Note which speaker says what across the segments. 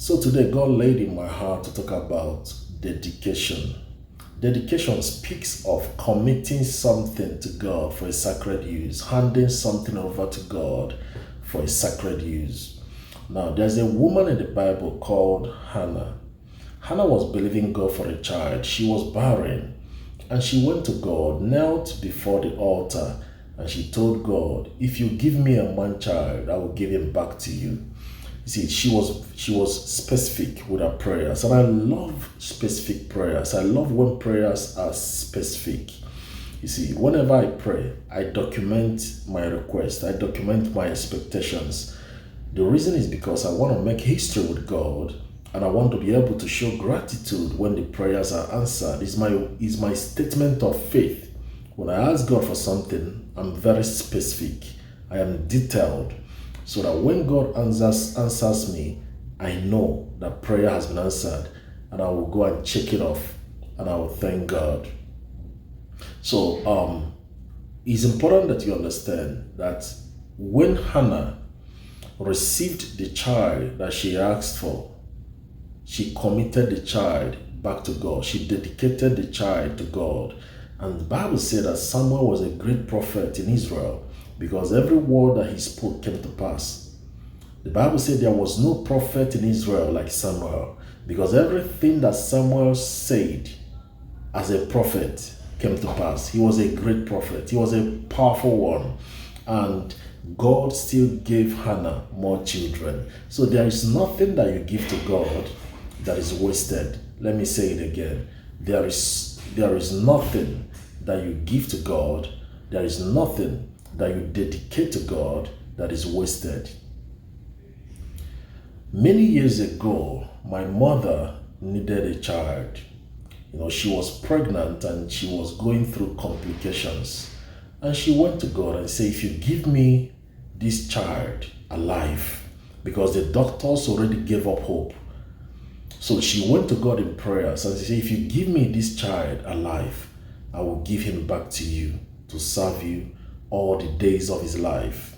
Speaker 1: So today, God laid in my heart to talk about dedication. Dedication speaks of committing something to God for a sacred use, handing something over to God for a sacred use. Now, there's a woman in the Bible called Hannah. Hannah was believing God for a child. She was barren, and she went to God, knelt before the altar, and she told God, if you give me a man child, I will give him back to you. You see, she was specific with her prayers, and I love specific prayers. I love when prayers are specific. You see, whenever I pray, I document my request, I document my expectations. The reason is because I want to make history with God, and I want to be able to show gratitude when the prayers are answered. It's my statement of faith. When I ask God for something, I'm very specific. I am detailed, so that when God answers me, I know that prayer has been answered, and I will go and check it off, and I will thank God. So it's important that you understand that when Hannah received the child that she asked for, she committed the child back to God. She dedicated the child to God. And the Bible said that Samuel was a great prophet in Israel because every word that he spoke came to pass. The Bible said there was no prophet in Israel like Samuel because everything that Samuel said as a prophet came to pass. He was a great prophet. He was a powerful one. And God still gave Hannah more children. So there is nothing that you give to God that is wasted. Let me say it again. There is nothing that you give to God, there is nothing that you dedicate to God that is wasted. Many years ago, my mother needed a child. She was pregnant and she was going through complications. And she went to God and said, if you give me this child alive, because the doctors already gave up hope. So she went to God in prayers and she said, if you give me this child alive, I will give him back to you to serve you all the days of his life.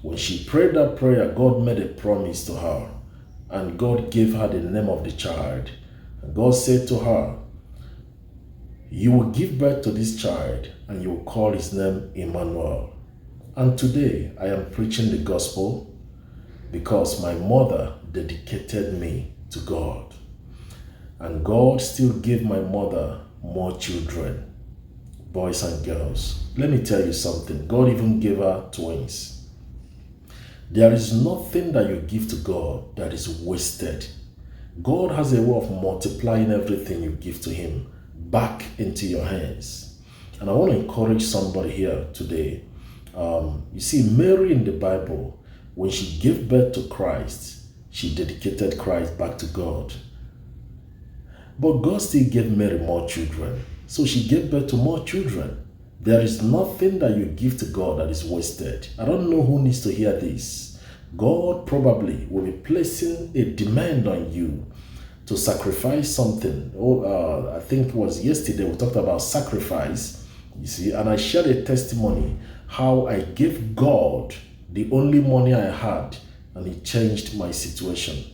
Speaker 1: When she prayed that prayer, God made a promise to her, and God gave her the name of the child. And God said to her, you will give birth to this child and you will call his name Emmanuel. And today I am preaching the gospel because my mother dedicated me to God. And God still gave my mother more children, boys and girls. Let me tell you something. God even gave her twins. There is nothing that you give to God that is wasted. God has a way of multiplying everything you give to him back into your hands. And I want to encourage somebody here today. You see, Mary in the Bible, when she gave birth to Christ, she dedicated Christ back to God. But God still gave Mary more children. So she gave birth to more children. There is nothing that you give to God that is wasted. I don't know who needs to hear this. God probably will be placing a demand on you to sacrifice something. I think it was yesterday we talked about sacrifice. You see, and I shared a testimony how I gave God the only money I had, and it changed my situation.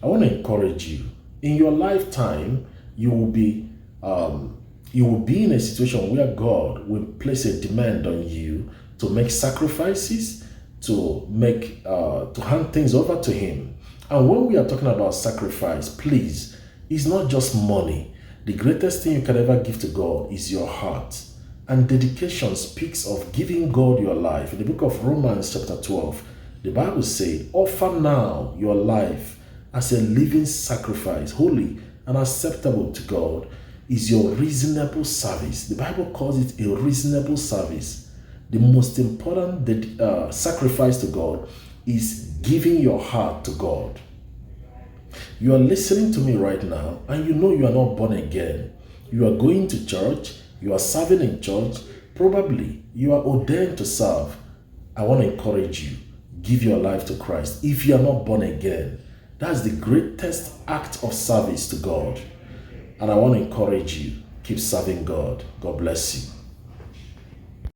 Speaker 1: I want to encourage you. In your lifetime, you will be in a situation where God will place a demand on you to make sacrifices, to hand things over to him. And when we are talking about sacrifice, please, it's not just money. The greatest thing you can ever give to God is your heart. And dedication speaks of giving God your life. In the book of Romans chapter 12, the Bible says, offer now your life as a living sacrifice, holy and acceptable to God, is your reasonable service. The Bible calls it a reasonable service. The most important sacrifice to God is giving your heart to God. You are listening to me right now and you know you are not born again. You are going to church, you are serving in church, probably you are ordained to serve. I want to encourage you, give your life to Christ. If you are not born again, that's the greatest act of service to God. And I want to encourage you, keep serving God. God bless you.